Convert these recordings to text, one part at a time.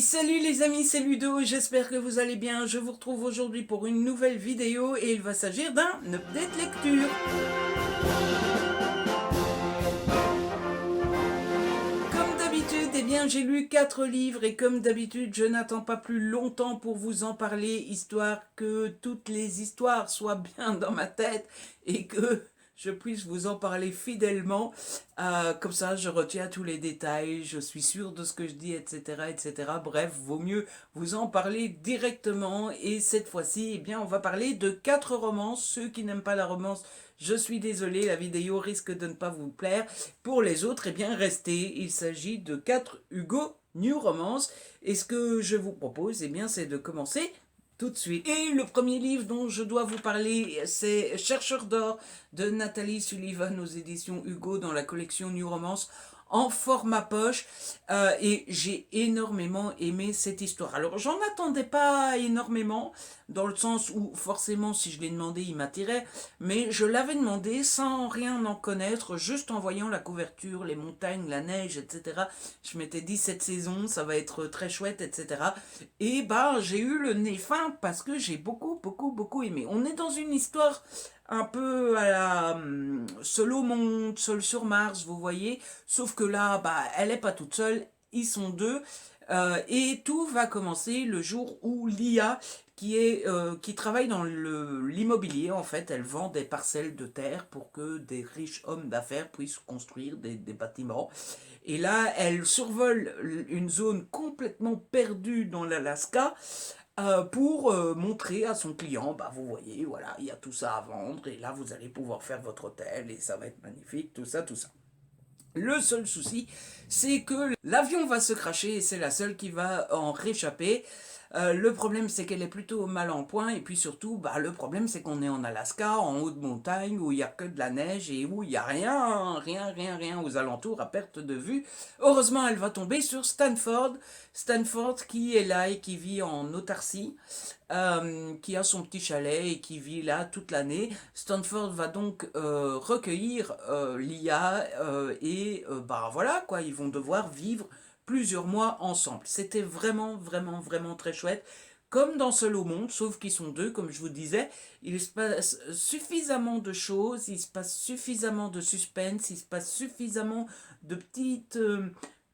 Salut les amis, c'est Ludo, j'espère que vous allez bien. Je vous retrouve aujourd'hui pour une nouvelle vidéo et il va s'agir d'un update lecture. Comme d'habitude, eh bien j'ai lu 4 livres et comme d'habitude, je n'attends pas plus longtemps pour vous en parler, histoire que toutes les histoires soient bien dans ma tête et que je puisse vous en parler fidèlement. Comme ça, je retiens tous les détails, je suis sûr de ce que je dis, etc., etc. Bref, vaut mieux vous en parler directement. Et cette fois-ci, eh bien, on va parler de 4 romances. Ceux qui n'aiment pas la romance, je suis désolé, la vidéo risque de ne pas vous plaire. Pour les autres, eh bien, restez. Il s'agit de 4 Hugo New Romance. Et ce que je vous propose, eh bien, c'est de commencer tout de suite. Et le premier livre dont je dois vous parler, c'est Chercheur d'or de Nathalie Sullivan aux éditions Hugo dans la collection New Romance en format poche. Et j'ai énormément aimé cette histoire. Alors, j'en attendais pas énormément, dans le sens où forcément, si je l'ai demandé, il m'attirait, mais je l'avais demandé sans rien en connaître, juste en voyant la couverture, les montagnes, la neige, etc. Je m'étais dit, cette saison, ça va être très chouette, etc. Et bah, j'ai eu le nez fin parce que j'ai beaucoup aimé. On est dans une histoire un peu à la seul au monde, seul sur Mars, vous voyez. Sauf que là, bah, elle est pas toute seule, ils sont deux. Et tout va commencer le jour où Lia, qui travaille dans l'immobilier, en fait, elle vend des parcelles de terre pour que des riches hommes d'affaires puissent construire des bâtiments. Et là, elle survole une zone complètement perdue dans l'Alaska pour montrer à son client, bah vous voyez, voilà, il y a tout ça à vendre et là vous allez pouvoir faire votre hôtel et ça va être magnifique, tout ça, tout ça. Le seul souci, c'est que l'avion va se cracher et c'est la seule qui va en réchapper. Le problème, c'est qu'elle est plutôt mal en point. Et puis surtout, bah, le problème, c'est qu'on est en Alaska, en haute montagne, où il n'y a que de la neige et où il n'y a rien aux alentours à perte de vue. Heureusement, elle va tomber sur Stanford. Stanford qui est là et qui vit en autarcie, qui a son petit chalet et qui vit là toute l'année. Stanford va donc recueillir l'IA et bah voilà quoi, ils vont devoir vivre plusieurs mois ensemble. C'était vraiment très chouette. Comme dans Seul au monde, sauf qu'ils sont deux, comme je vous disais, il se passe suffisamment de choses, il se passe suffisamment de suspense, il se passe suffisamment de petites,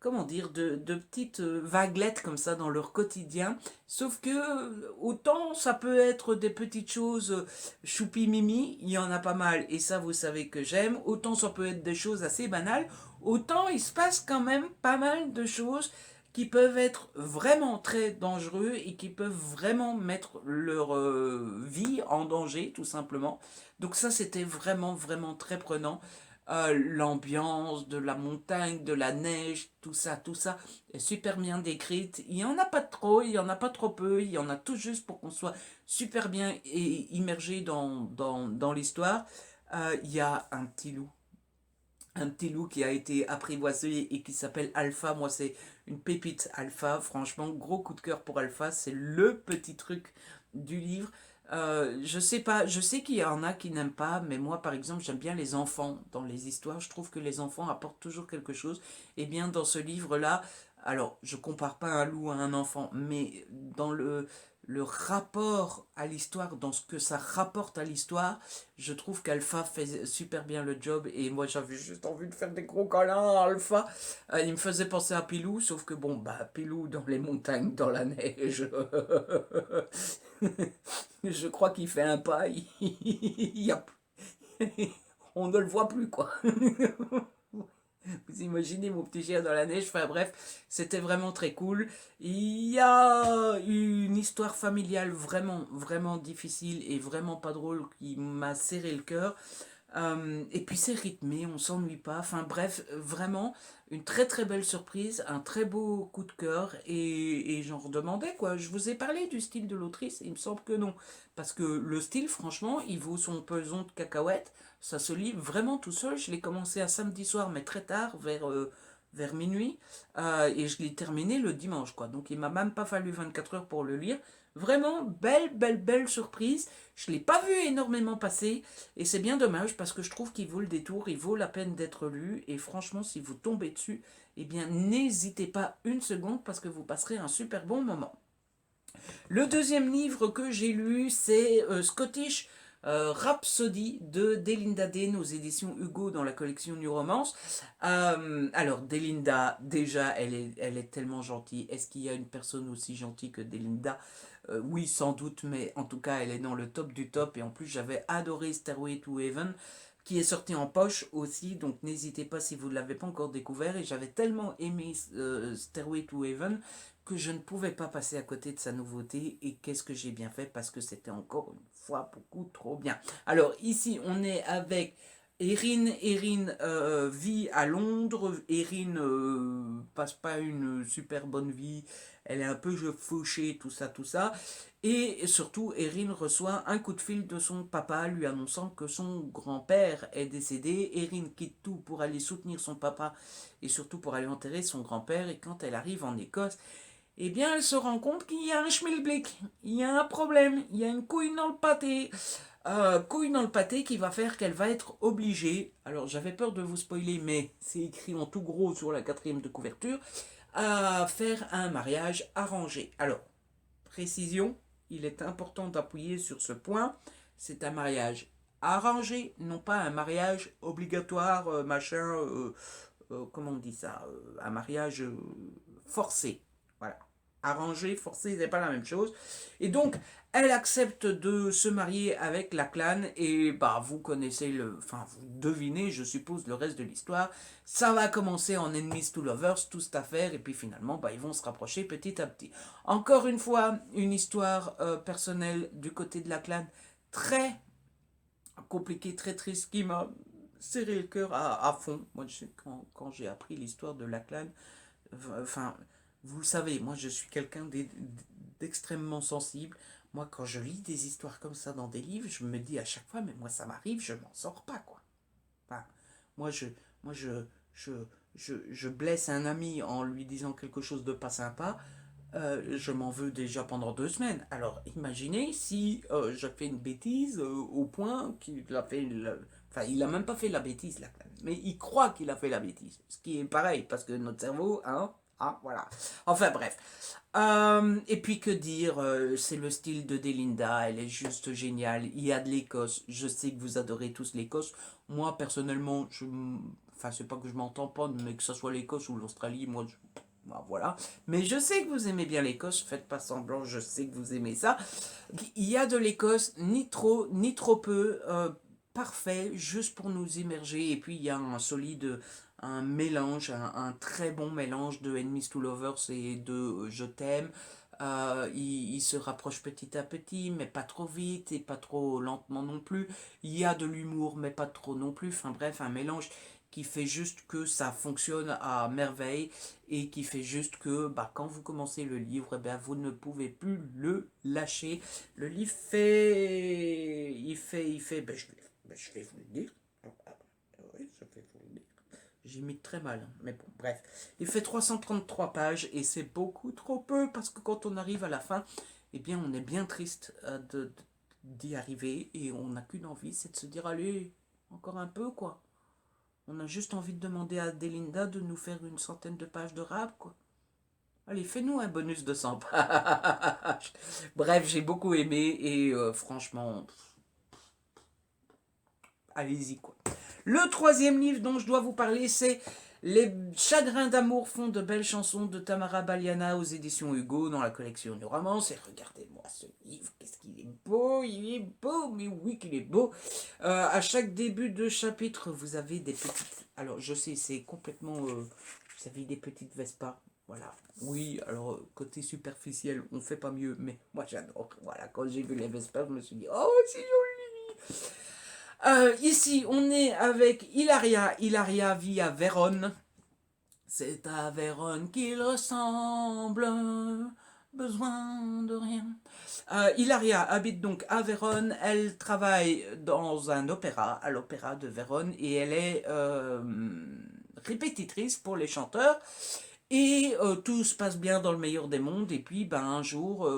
comment dire, de petites vaguelettes comme ça dans leur quotidien. Sauf que autant ça peut être des petites choses choupi-mimi, il y en a pas mal et ça vous savez que j'aime, autant ça peut être des choses assez banales, autant il se passe quand même pas mal de choses qui peuvent être vraiment très dangereux et qui peuvent vraiment mettre leur vie en danger tout simplement. Donc ça c'était vraiment très prenant. L'ambiance de la montagne, de la neige, tout ça est super bien décrite. Il n'y en a pas trop, il n'y en a pas trop peu, il y en a tout juste pour qu'on soit super bien immergé dans l'histoire. Il y a un petit loup qui a été apprivoisé et qui s'appelle Alpha. Moi, c'est une pépite Alpha. Franchement, gros coup de cœur pour Alpha. C'est le petit truc du livre. Je sais pas, je sais qu'il y en a qui n'aiment pas, mais moi, par exemple, j'aime bien les enfants dans les histoires. Je trouve que les enfants apportent toujours quelque chose. Et bien, dans ce livre-là, alors, je compare pas un loup à un enfant, mais dans le rapport à l'histoire, dans ce que ça rapporte à l'histoire, je trouve qu'Alpha fait super bien le job et moi j'avais juste envie de faire des gros câlins à Alpha. Il me faisait penser à Pilou, sauf que bon, bah Pilou dans les montagnes, dans la neige, je crois qu'il fait un pas, y a... on ne le voit plus quoi. Vous imaginez mon petit chien dans la neige, enfin bref, c'était vraiment très cool. Il y a une histoire familiale vraiment difficile et vraiment pas drôle qui m'a serré le cœur. Et puis c'est rythmé, on s'ennuie pas. Enfin bref, vraiment une très belle surprise, un très beau coup de cœur et j'en redemandais quoi. Je vous ai parlé du style de l'autrice, il me semble que non. Parce que le style, franchement, il vaut son pesant de cacahuètes. Ça se lit vraiment tout seul. Je l'ai commencé un samedi soir, mais très tard, vers vers minuit, et je l'ai terminé le dimanche, quoi. Donc il m'a même pas fallu 24 heures pour le lire. Vraiment belle, belle, belle surprise. Je l'ai pas vu énormément passer, et c'est bien dommage parce que je trouve qu'il vaut le détour, il vaut la peine d'être lu, et franchement, si vous tombez dessus, eh bien n'hésitez pas une seconde parce que vous passerez un super bon moment. Le deuxième livre que j'ai lu, c'est Scottish Rhapsody de Delinda Dane aux éditions Hugo dans la collection New Romance. Alors, Delinda, déjà, elle est tellement gentille. Est-ce qu'il y a une personne aussi gentille que Delinda? Oui, sans doute, mais en tout cas, elle est dans le top du top. Et en plus, j'avais adoré Stairway to Heaven, qui est sorti en poche aussi. Donc, n'hésitez pas si vous ne l'avez pas encore découvert. Et j'avais tellement aimé Stairway to Heaven que je ne pouvais pas passer à côté de sa nouveauté. Et qu'est-ce que j'ai bien fait parce que c'était encore une fois beaucoup trop bien. Alors, ici, on est avec Erin. Erin vit à Londres. Erin passe pas une super bonne vie. Elle est un peu fauchée, tout ça, tout ça. Et surtout, Erin reçoit un coup de fil de son papa lui annonçant que son grand-père est décédé. Erin quitte tout pour aller soutenir son papa et surtout pour aller enterrer son grand-père. Et quand elle arrive en Écosse, eh bien, elle se rend compte qu'il y a un schmilblick, il y a un problème, il y a une couille dans le pâté. Couille dans le pâté qui va faire qu'elle va être obligée, alors j'avais peur de vous spoiler, mais c'est écrit en tout gros sur la quatrième de couverture, à faire un mariage arrangé. Alors, précision, il est important d'appuyer sur ce point, c'est un mariage arrangé, non pas un mariage obligatoire, machin, comment on dit ça, un mariage forcé. Voilà. Arrangé, forcé, c'est pas la même chose. Et donc, elle accepte de se marier avec la clan et bah vous connaissez enfin vous devinez, je suppose, le reste de l'histoire. Ça va commencer en enemies to lovers, toute cette affaire et puis finalement bah ils vont se rapprocher petit à petit. Encore une fois, une histoire personnelle du côté de la clan très compliquée, très triste qui m'a serré le cœur à fond. Moi, quand j'ai appris l'histoire de la clan, enfin, vous le savez, moi je suis quelqu'un d'extrêmement sensible. Moi, quand je lis des histoires comme ça dans des livres, je me dis à chaque fois, mais moi ça m'arrive, je m'en sors pas, quoi. Enfin, moi, je, moi je, je blesse un ami en lui disant quelque chose de pas sympa, je m'en veux déjà pendant 2 semaines. Alors, imaginez si je fais une bêtise au point qu'il a fait... Enfin, il a même pas fait la bêtise, là, mais il croit qu'il a fait la bêtise. Ce qui est pareil, parce que notre cerveau, hein, ah, voilà. Enfin, bref. Et puis, que dire, c'est le style de Delinda, elle est juste géniale. Il y a de l'Écosse. Je sais que vous adorez tous l'Écosse. Moi, personnellement, enfin, c'est pas que je m'entends pas, mais que ce soit l'Écosse ou l'Australie, moi, voilà. Mais je sais que vous aimez bien l'Écosse, faites pas semblant, je sais que vous aimez ça. Il y a de l'Écosse, ni trop, ni trop peu, parfait, juste pour nous immerger. Et puis il y a un solide, un mélange, un très bon mélange de Enemies to Lovers et de Je t'aime. Il se rapproche petit à petit, mais pas trop vite et pas trop lentement non plus. Il y a de l'humour, mais pas trop non plus. Enfin bref, un mélange qui fait juste que ça fonctionne à merveille et qui fait juste que bah, quand vous commencez le livre, eh bien, vous ne pouvez plus le lâcher. Le livre fait... Ben, je vais vous le dire. Oui, je vais vous le dire. J'ai mis très mal, hein, mais bon, bref. Il fait 333 pages et c'est beaucoup trop peu parce que quand on arrive à la fin, eh bien, on est bien triste d'y arriver et on n'a qu'une envie, c'est de se dire, allez, encore un peu, quoi. On a juste envie de demander à Delinda de nous faire une centaine de pages de rap, quoi. Allez, fais-nous un bonus de 100 pages. Bref, j'ai beaucoup aimé et franchement, allez-y, quoi. Le troisième livre dont je dois vous parler, c'est Les chagrins d'amour font de belles chansons de Tamara Baliana aux éditions Hugo dans la collection New Romance. Et regardez-moi ce livre, qu'est-ce qu'il est beau, il est beau, mais oui qu'il est beau. À chaque début de chapitre, vous avez des petites... Alors, je sais, c'est complètement... vous avez des petites Vespa. Voilà. Oui, alors, côté superficiel, on fait pas mieux, mais moi j'adore. Voilà, quand j'ai vu les Vespa, je me suis dit, oh, c'est joli. Ici, on est avec Hilaria. Hilaria vit à Vérone. C'est à Vérone qu'il ressemble. Besoin de rien. Hilaria habite donc à Vérone. Elle travaille dans un opéra, à l'opéra de Vérone, et elle est répétitrice pour les chanteurs. Et tout se passe bien dans le meilleur des mondes. Et puis, ben, un jour,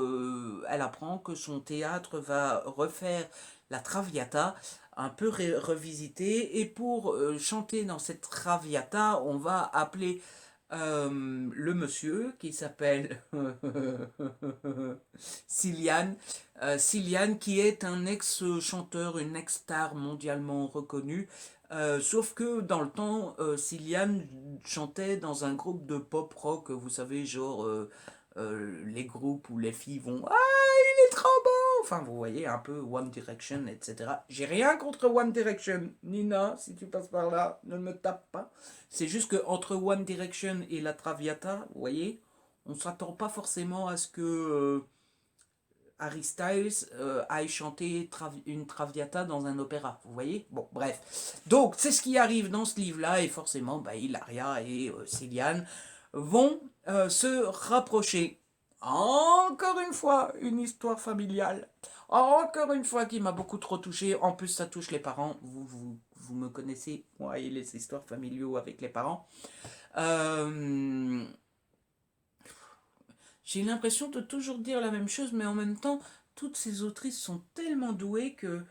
elle apprend que son théâtre va refaire la Traviata, un peu revisitée. Et pour chanter dans cette Traviata, on va appeler le monsieur qui s'appelle Cillian. Cillian, qui est un ex-chanteur, une ex-star mondialement reconnue. Sauf que dans le temps, Cillian chantait dans un groupe de pop rock, vous savez, genre les groupes où les filles vont Ah, il est trop beau! Enfin, vous voyez, un peu One Direction, etc. J'ai rien contre One Direction. Nina, si tu passes par là, ne me tape pas. C'est juste que entre One Direction et la Traviata, vous voyez, on s'attend pas forcément à ce que Harry Styles aille chanter une Traviata dans un opéra, vous voyez. Bon, bref. Donc, c'est ce qui arrive dans ce livre-là, et forcément, bah, Hilaria et Cillian vont se rapprocher. Encore une fois, une histoire familiale. Encore une fois qui m'a beaucoup trop touché. En plus, ça touche les parents. Vous me connaissez, moi et les histoires familiaux avec les parents. Euh, j'ai l'impression de toujours dire la même chose, mais en même temps, toutes ces autrices sont tellement douées que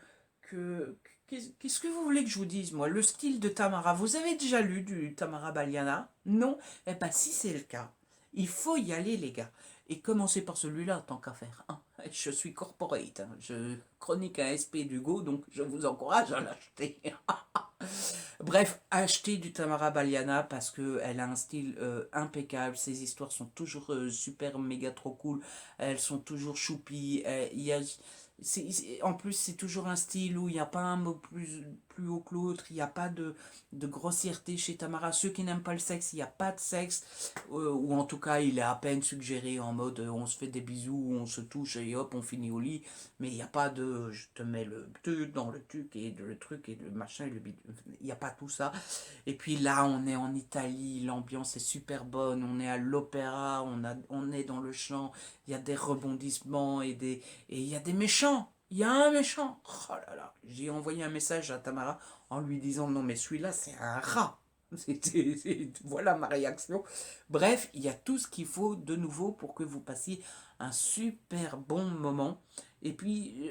qu'est-ce que vous voulez que je vous dise, moi? Le style de Tamara, vous avez déjà lu du Tamara Baliana? Non? Eh bien, si c'est le cas, il faut y aller, les gars. Et commencez par celui-là, tant qu'à faire. Hein. Je suis corporate, hein. Je chronique un SP d'Hugo, donc je vous encourage à l'acheter. Bref, achetez du Tamara Baliana parce qu'elle a un style impeccable. Ses histoires sont toujours super méga trop cool. Elles sont toujours choupies. Il y a, en plus, c'est toujours un style où il n'y a pas un mot plus haut que l'autre. Il n'y a pas de grossièreté chez Tamara. Ceux qui n'aiment pas le sexe, il n'y a pas de sexe. Ou en tout cas, il est à peine suggéré en mode on se fait des bisous, on se touche et hop, on finit au lit. Mais il n'y a pas de je te mets le truc dans le truc et le truc et le machin et le bidou. Il n'y a pas tout ça. Et puis là, on est en Italie, l'ambiance est super bonne, on est à l'opéra, on est dans le chant, il y a des rebondissements et il y a des méchants. Il y a un méchant. Oh là là. J'ai envoyé un message à Tamara en lui disant non mais celui-là c'est un rat. Voilà ma réaction. Bref, il y a tout ce qu'il faut de nouveau pour que vous passiez un super bon moment. Et puis,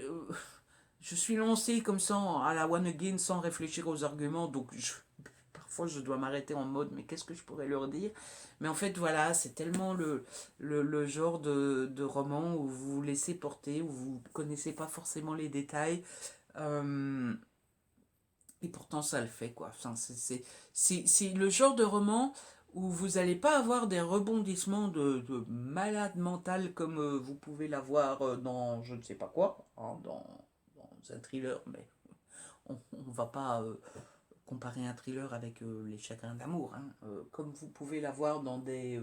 je suis lancé comme ça à la one again sans réfléchir aux arguments. Donc, parfois, je dois m'arrêter en mode, mais qu'est-ce que je pourrais leur dire? Mais en fait, voilà, c'est tellement le genre de roman où vous vous laissez porter, où vous ne connaissez pas forcément les détails. Euh, et pourtant, ça le fait, quoi. Enfin, c'est le genre de roman où vous n'allez pas avoir des rebondissements de malade mental comme vous pouvez l'avoir dans je ne sais pas quoi, hein, dans un thriller, mais on ne va pas comparer un thriller avec les chagrins d'amour, hein, comme vous pouvez l'avoir dans des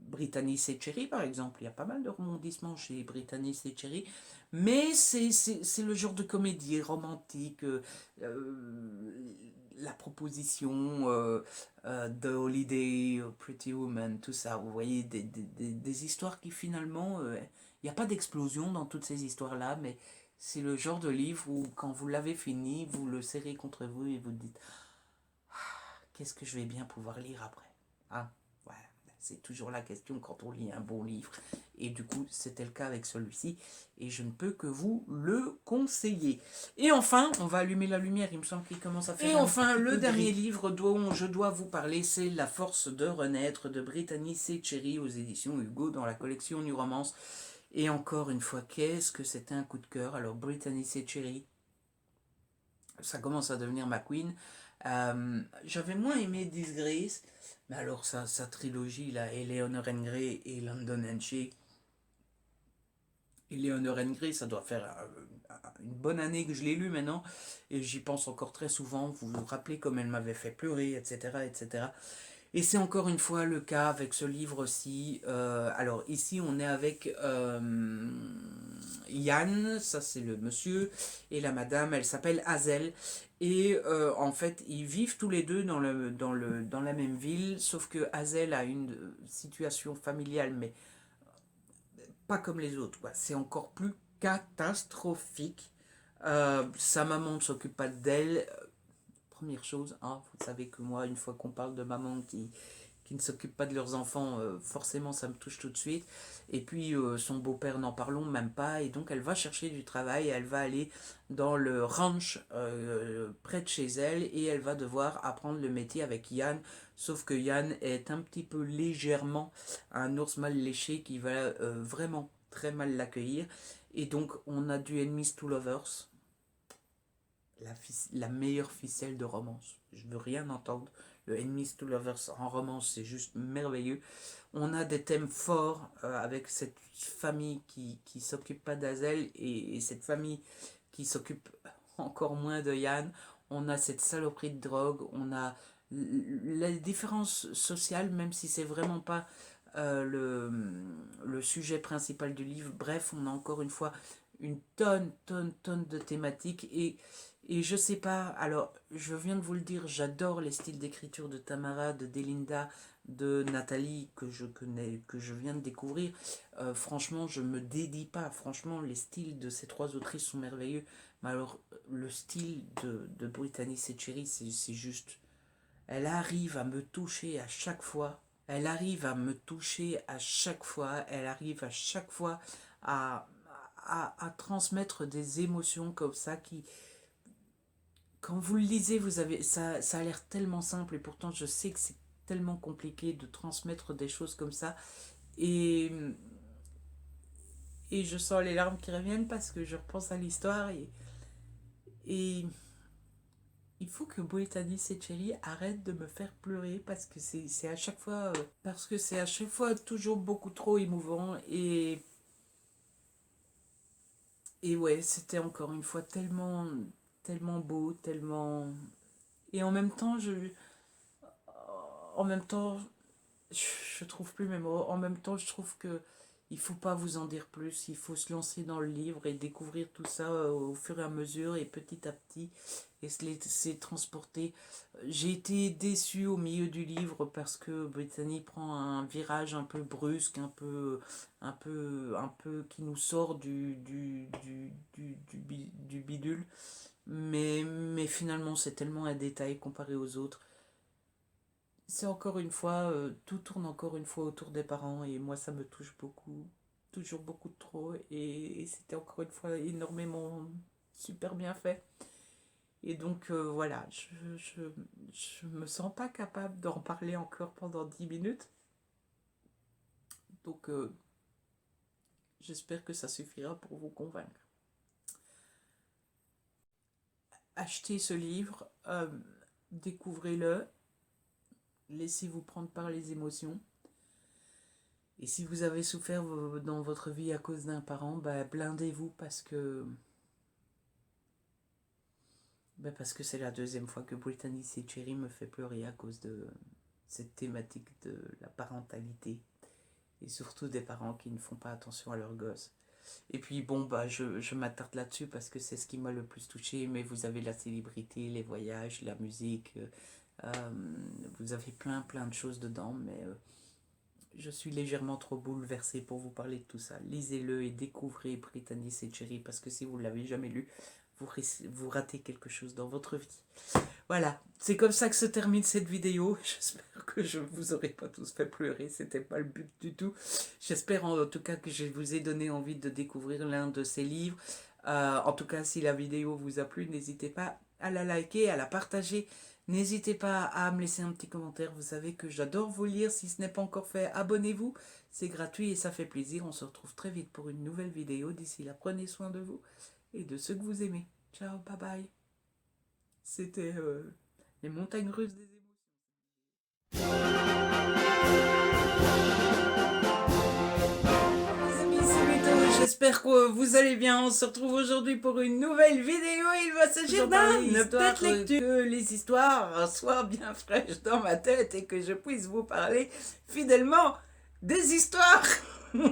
Britannies et Cherry par exemple. Il y a pas mal de rebondissements chez Britannies et Cherry, mais c'est le genre de comédie romantique, la proposition de Holiday, Pretty Woman, tout ça. Vous voyez, des histoires qui finalement, il n'y a pas d'explosion dans toutes ces histoires-là, mais c'est le genre de livre où quand vous l'avez fini, vous le serrez contre vous et vous dites qu'est-ce que je vais bien pouvoir lire après. Hein, voilà. C'est toujours la question quand on lit un bon livre. Et du coup, c'était le cas avec celui-ci. Et je ne peux que vous le conseiller. Et enfin, on va allumer la lumière. Il me semble qu'il commence à faire. Et enfin, le dernier livre dont je dois vous parler, c'est La force de renaître de Brittany C. Cherry aux éditions Hugo dans la collection New Romance. Et encore une fois, qu'est-ce que c'était un coup de cœur. Alors, Brittany C. Cherry, ça commence à devenir ma queen. J'avais moins aimé Disgrace, mais alors sa trilogie là, Eleanor and Grey et London and She. Eleanor and Grey, ça doit faire une bonne année que je l'ai lu maintenant, et j'y pense encore très souvent. Vous vous rappelez comme elle m'avait fait pleurer, etc., etc. Et c'est encore une fois le cas avec ce livre-ci. Alors ici, on est avec Yann, ça c'est le monsieur, et la madame, elle s'appelle Hazel. Et en fait, ils vivent tous les deux dans la même ville, sauf que Hazel a une situation familiale, mais pas comme les autres, quoi. C'est encore plus catastrophique. Sa maman ne s'occupe pas d'elle. première chose, hein. Vous savez que moi, une fois qu'on parle de maman qui ne s'occupent pas de leurs enfants, forcément ça me touche tout de suite. Et puis son beau-père, n'en parlons même pas. Et donc elle va chercher du travail, elle va aller dans le ranch près de chez elle et elle va devoir apprendre le métier avec Yann. Sauf que Yann est un petit peu légèrement un ours mal léché qui va vraiment très mal l'accueillir. Et donc on a du Enemies to Lovers, la meilleure ficelle de romance. Je veux rien entendre. Le Enemies to Lovers en romance, c'est juste merveilleux. On a des thèmes forts avec cette famille qui s'occupe pas d'Azel et cette famille qui s'occupe encore moins de Yann. On a cette saloperie de drogue. On a la différence sociale, même si c'est vraiment pas le sujet principal du livre. Bref, on a encore une fois une tonne de thématiques et je sais pas, alors je viens de vous le dire, j'adore les styles d'écriture de Tamara, de Delinda, de Nathalie que je connais, que je viens de découvrir. Franchement, je me dédie pas, franchement, les styles de ces trois autrices sont merveilleux. Mais alors, le style de Brittany Setcheri, c'est juste... Elle arrive à me toucher à chaque fois. Elle arrive à me toucher à chaque fois. Elle arrive à chaque fois à, à transmettre des émotions comme ça qui, quand vous le lisez, vous avez, ça a l'air tellement simple et pourtant je sais que c'est tellement compliqué de transmettre des choses comme ça. Et, et je sens les larmes qui reviennent parce que je repense à l'histoire et il faut que Brittany Setcheri arrête de me faire pleurer parce que c'est à chaque fois parce que c'est à chaque fois toujours beaucoup trop émouvant et ouais, c'était encore une fois tellement beau, tellement et en même temps je trouve plus mes mots. En même temps, je trouve que il faut pas vous en dire plus. Il faut se lancer dans le livre et découvrir tout ça au fur et à mesure et petit à petit et se laisser transporter. J'ai été déçue au milieu du livre parce que Brittany prend un virage un peu brusque, un peu qui nous sort du bidule. Mais finalement, c'est tellement un détail comparé aux autres. C'est encore une fois, tout tourne encore une fois autour des parents et moi ça me touche beaucoup, toujours beaucoup trop et c'était encore une fois énormément super bien fait. Et donc voilà, je me sens pas capable d'en parler encore pendant 10 minutes. Donc j'espère que ça suffira pour vous convaincre. Achetez ce livre, découvrez-le, laissez-vous prendre par les émotions. Et si vous avez souffert dans votre vie à cause d'un parent, bah, blindez-vous parce que c'est la deuxième fois que Brittany Setcheri me fait pleurer à cause de cette thématique de la parentalité et surtout des parents qui ne font pas attention à leurs gosses. Et puis bon, bah, je m'attarde là-dessus parce que c'est ce qui m'a le plus touché, mais vous avez la célébrité, les voyages, la musique, vous avez plein de choses dedans, mais je suis légèrement trop bouleversée pour vous parler de tout ça. Lisez-le et découvrez Brittany Setcheri parce que si vous ne l'avez jamais lu, vous ratez quelque chose dans votre vie. Voilà, c'est comme ça que se termine cette vidéo. J'espère que je ne vous aurai pas tous fait pleurer, c'était pas le but du tout. J'espère en tout cas que je vous ai donné envie de découvrir l'un de ces livres. En tout cas, si la vidéo vous a plu, n'hésitez pas à la liker, à la partager. N'hésitez pas à me laisser un petit commentaire. Vous savez que j'adore vous lire. Si ce n'est pas encore fait, abonnez-vous. C'est gratuit et ça fait plaisir. On se retrouve très vite pour une nouvelle vidéo. D'ici là, prenez soin de vous et de ceux que vous aimez. Ciao, bye bye. C'était les montagnes russes des émotions. Les amis, c'est Météo. J'espère que vous allez bien. On se retrouve aujourd'hui pour une nouvelle vidéo. Il va s'agir d'une petite lecture. Que les histoires soient bien fraîches dans ma tête et que je puisse vous parler fidèlement des histoires. Un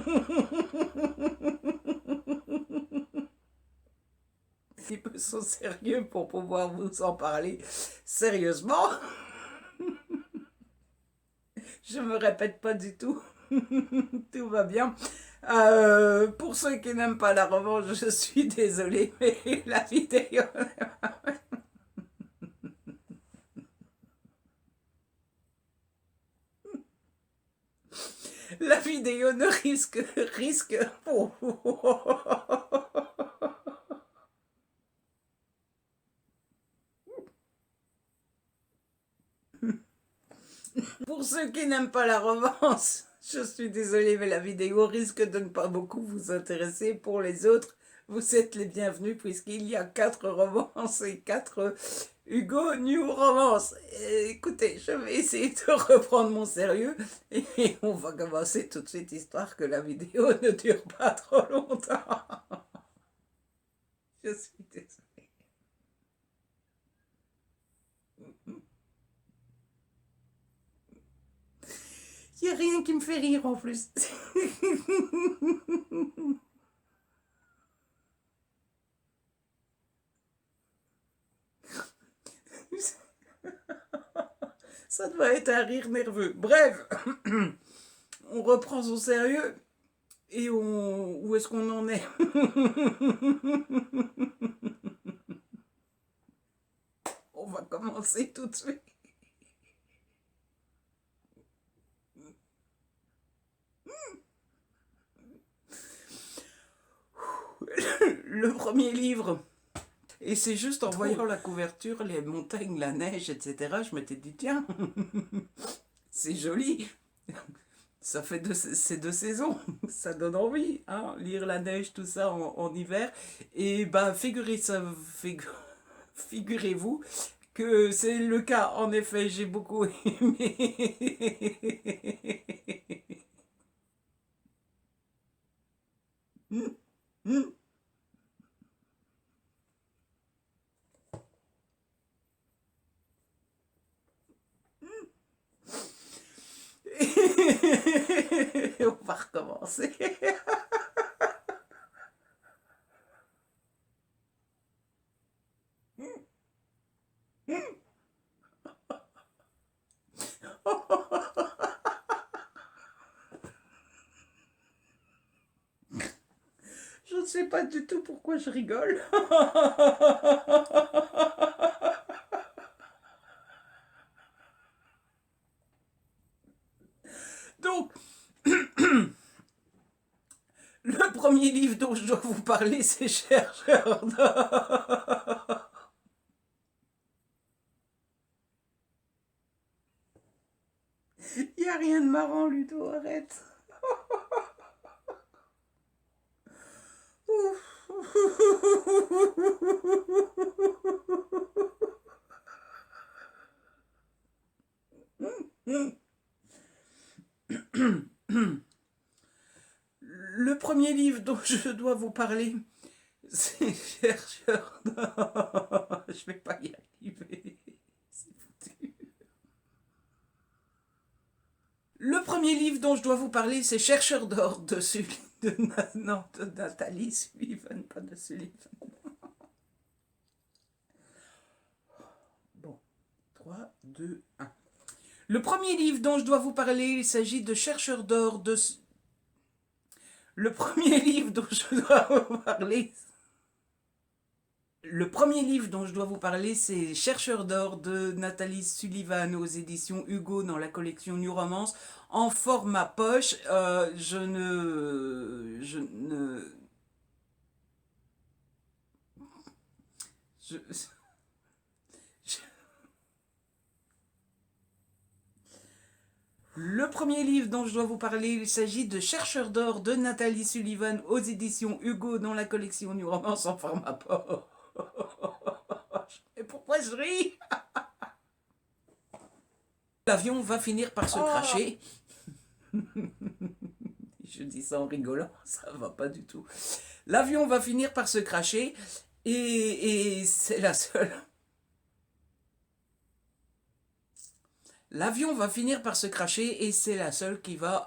petit peu sont sérieux pour pouvoir vous en parler sérieusement. Je me répète pas du tout. Tout va bien. Pour ceux qui n'aiment pas la revanche, je suis désolée, mais la vidéo... La vidéo ne risque. Oh. Pour ceux qui n'aiment pas la romance, je suis désolée, mais la vidéo risque de ne pas beaucoup vous intéresser. Pour les autres, vous êtes les bienvenus puisqu'il y a 4 romances et 4 Hugo New Romance. Écoutez, je vais essayer de reprendre mon sérieux et on va commencer tout de suite, histoire que la vidéo ne dure pas trop longtemps. Je suis désolée. Il n'y a rien qui me fait rire en plus. Ça doit être un rire nerveux. Bref, on reprend son sérieux et où est-ce qu'on en est? On va commencer tout de suite. Le premier livre. Et c'est juste en voyant la couverture, les montagnes, la neige, etc., je m'étais dit, tiens, c'est joli. Ça fait ces 2 saisons, ça donne envie, hein, lire la neige, tout ça en hiver. Et bah, figurez-vous que c'est le cas. En effet, j'ai beaucoup aimé. On va recommencer. Je ne sais pas du tout pourquoi je rigole. Donc, le premier livre dont je dois vous parler, c'est Chercheur d'or. Il n'y a rien de marrant, Ludo, arrête. Le premier livre dont je dois vous parler, c'est Chercheur d'or. Je vais pas y arriver. C'est foutu. Le premier livre dont je dois vous parler, c'est Chercheur d'or de Nathalie Sullivan, pas de Sullivan. Bon, 3, 2, 1. Le premier livre dont je dois vous parler, il s'agit de Chercheur d'or de... Le premier livre dont je dois vous parler... Le premier livre dont je dois vous parler, c'est Chercheur d'or de Nathalie Sullivan aux éditions Hugo dans la collection New Romance en format poche. Je ne... Le premier livre dont je dois vous parler, il s'agit de Chercheur d'or de Nathalie Sullivan aux éditions Hugo dans la collection New Romance en format poche. Et pourquoi je ris? L'avion va finir par se cracher. Je dis ça en rigolant, ça va pas du tout. L'avion va finir par se cracher et c'est la seule. L'avion va finir par se cracher et c'est la seule qui va